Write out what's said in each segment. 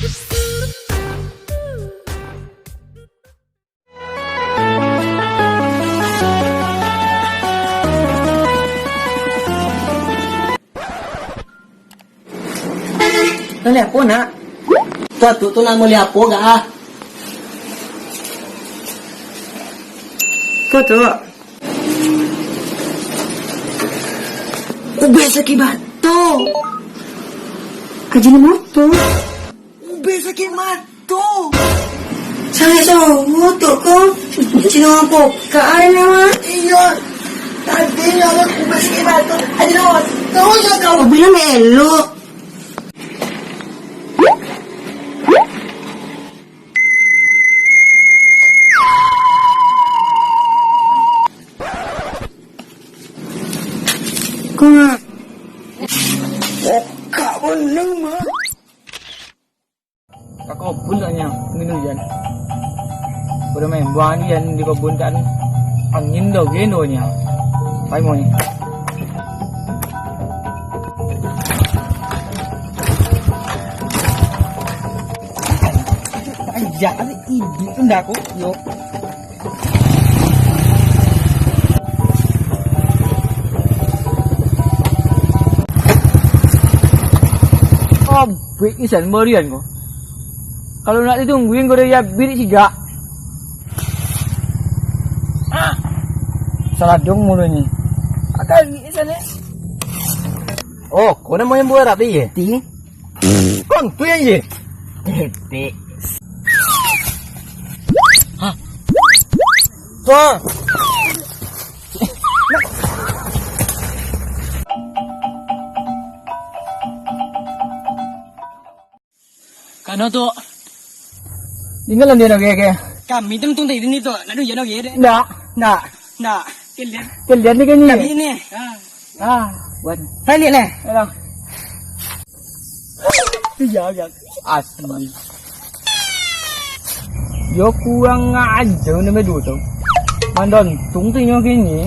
Nalih apa nak? Tu nak melihat apa gak? Kau tu. Ubay sakit mata. Kaji ni motor. Ubay sakit mata. Saya tahu motor kau. Cina apa? Kau nama? Iya. Tadi nak ubay sakit mata. Ada nama. Tahu tak kau? Ubay nama elok. Kak bening mah. Kakak pun taknya minum jan. Pada main buah ni jan di kebun kan angin dah genonya. Baik mau ni. Ajak ada ide tu dah aku. Yo. Bik isan merian kau. Kalau nak ditungguin kau dah birik siga. Salah dong mulu ni. Akal isan ni. Oh, kau nak main bola apa ye? Ti. Kau tu yang ye? Ti. Ha. Tuh. Kano tu. Tinggal dia nak ke? Kami tung tadi ni tu. Nak dulu nak ye. Nak. Kalian. Kalian ni kan ni. Kami ni. Buat. Hai lihat leh. Alah. Ya. Asli. Yo kurang ajar ni medu tu. Mandon tung tu yang kini.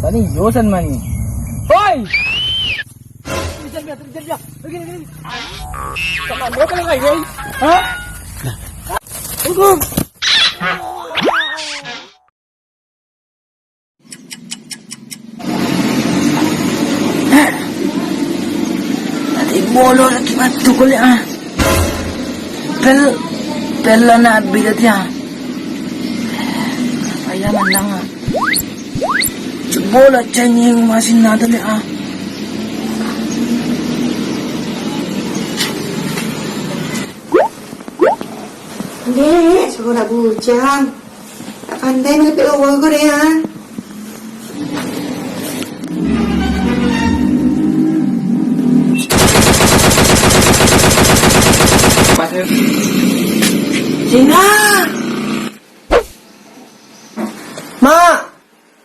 Tadi yo san mani. Oi. Terjadi. Begini. Sama dia kan lagi. Ha? Tunggu. Tadi bolo lagi batu kau lihat. Pel nak bila dia. Ayah menang. Coba lah cengeng masih nada lihat. Dek, suruh nak bujang. Tak pandai melepik orang kau dek, ha? Pasal. Cina! Mak!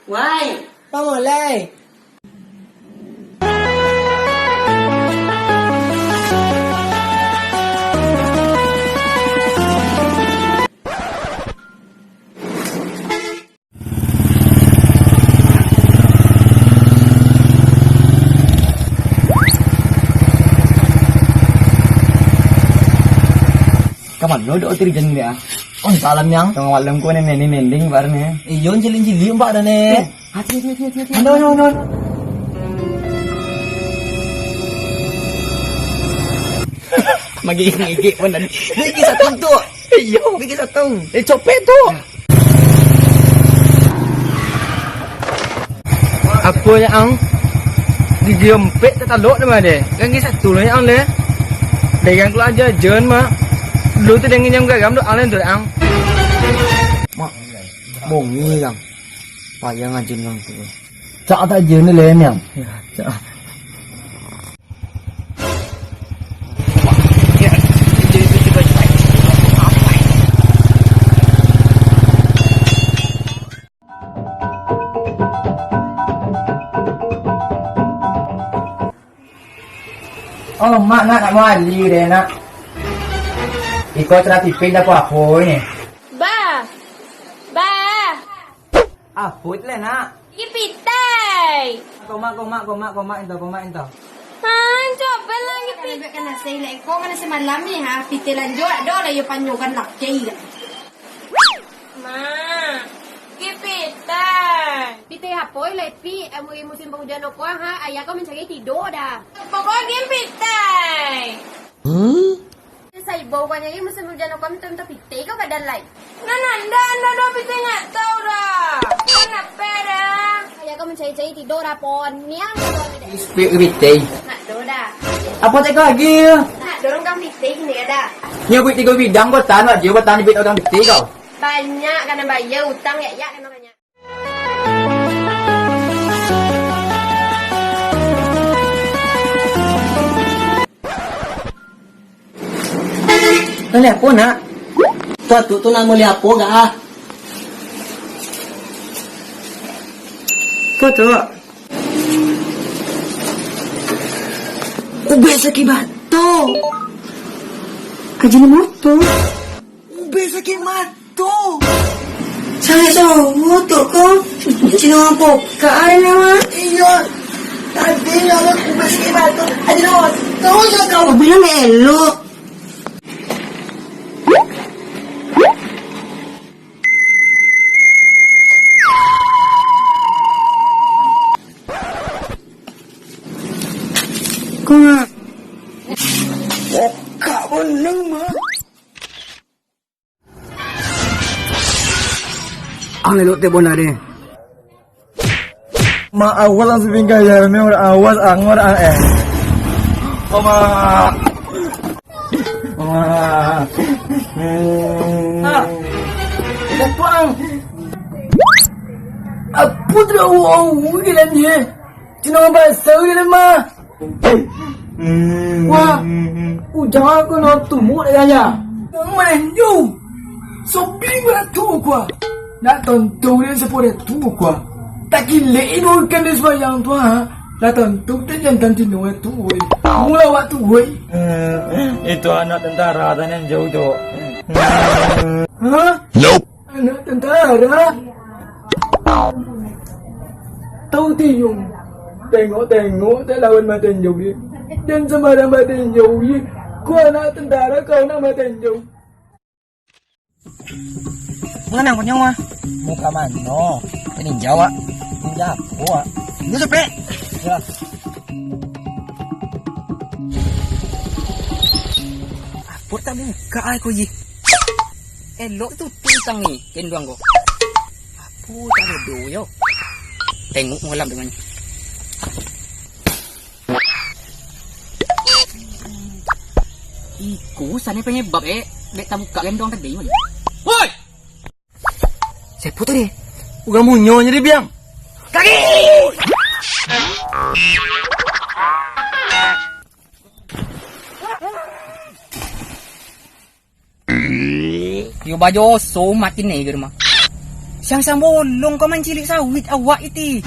Why? Apa mulai? Kapan lo dok terijan dia? Oh, salam yang. Tengok malam ko ni mending barne. Iyon cili mbak dah ni. Hati. No. Magi pun dah. Lagi satu tu. Iyo. Lagi satu. Copet tu. Apa yang digempet tak talok nama dia. Lagi satu lah yang le. Dengan keluar aja jen mah. Lu tu dengan yang gagam tu alen tu ang. Mak. Bongi kang. Payah ngajin kang tu. Cak tak je ni lem yang. Ya, cak. Oh, mak nak mau ali deh nak. Ikut terapipin dah apa ni? Ba. Apa itu lah nak? Ipitai. Kau mak itu. Han, coba lagi Ibig ka na sa ila. Ikaw ka na sa malami ha. Pitilan jo. Ado na yung panyugan lakjay. Ma, kipitan. Pitay hapoy. Like pi. Amoy musim panghujan ko ha. Ayah ko mencari tidur dah. Pokoknya kipitan. Sa ibaw ka niya yung musim panghujan ko. Minta pitay ka ka dalay. Nanda pitan nggak tahu dah. Kenapa dah? Ayah ko mencari tidur dah pon. Niang ko dah. Speak bitay. Nak do dah. Apa tak lagi? Nak dorong kang pitay ni ada. Nya bit 3 bidang kau tan dia buat tan bit orang bitay kau. Banyak kena bayar utang ya makanya. Ano po na? Ito na muli po ga. Ito. Ube sa kibato. Aji mo to. Ube sa kibato. Saya sa moto ko. Sino nga po? Kaari naman. Iyon. Tadi naman ube sa kibato. Aji naman. Tawag ka ka. Ube na elo. Kung kawan mah. Ang lelot te bona de. Ma awal ang sabihin kaya, may awas ang Oma. Lepuang. Apa draw gilan dia? Cina ba sau gilan ma. Wah, jangan aku nak tumbuh dia. Menyu. Sopi berat tu kuah. Nak tentu dia sepuluh tu kuah. Tak gila ini kan dia sebayang tu ha. Nak tentu dia jangan tino tu. Mula waktu gue. Itu anak tentara dan yang jauh tu. Hah? Nope. Anak tentara. Tahu tiung. Tengok tak lawan mata jauh dia. Dan sembarang mata jauh dia. Kau anak tentara, kau nak mata jauh. Mana ko nyawa? Muka mano? Peninjau ah. Peninjau aku ah. Ini sepe. Ya. Apa tak buka aku ye? Elok tu tentang ni kenduang ko. Apa tak ada doyo. Tengok malam dengan. Iku sana penyebab dek tamu buka kendong tadi man. Woi. Siapa tu dia? Ugang munyo je dia biang. Kaki! Yo bajo so makin ni ke rumah. Siang-siang bolong kau main cilik sawit awak itu.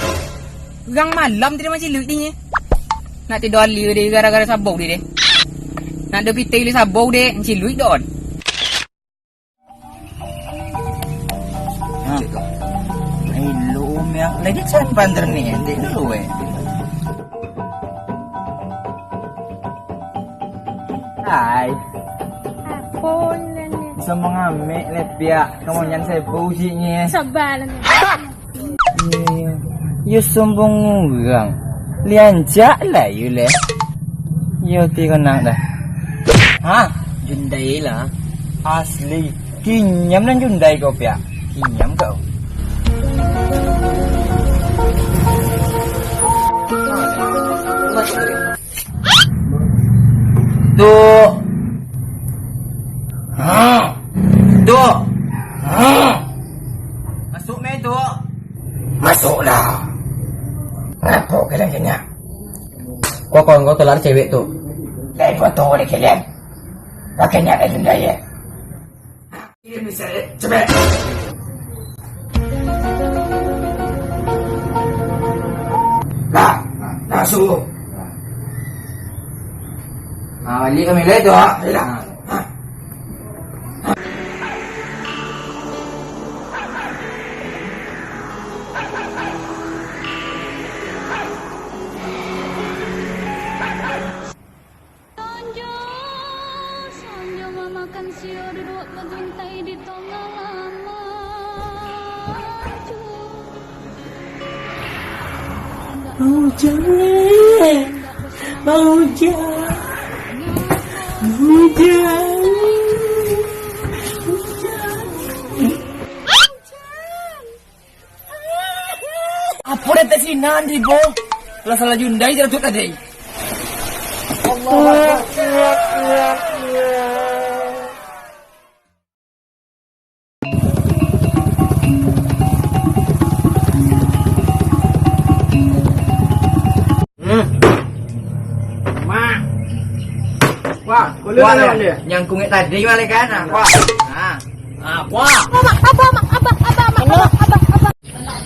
Gang malam tidak main cilik ni. Nak tidur ali dia gara-gara sabau dia. Nak ada pitai li sabau dia cilik don. Hello, miang. Lagi can bandar ni, dek dulu Hai. Apa ni? Bisa mengambil lepia. Kemudian saya bujinya. Sabar lah. You sombong orang. Lianjak lah you le. You tiga nak dah. Ha? Jundai lah. Asli. Kinyam dan jundai kau pia. Kinyam kau. Tu. Ha. Tu. Ha. Masuk mai tu. Masuklah. Ngapo kalian? Kau telan cewek tu. Lain foto ni kalian. Makanya ada junda ya. Ini bisa cepat. Nah, masuk. Balik kami lagi tu. Hilang. makan siur duduk berjuntai di tengah maju. Hujan, hujan, hujan. Apa dah tak sini nanti, Bo? Kalau salah jundai, jangan tutup tadi. Wah, kulit mana dia? Yang kungit tadi mana kan? Wah. Wah.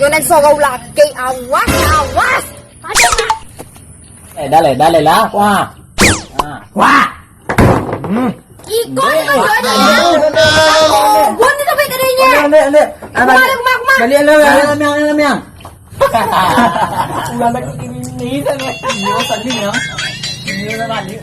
Yo nak sorau laki, awas, awas. Ada nak? Dale lah. Wah. Wah. Ikut kau ada. Buat ni sampai tadinya. Lihat. Kumar. Balik miang. Ulang lagi ini sana. Yo, sana ni ya. Ini dah balik.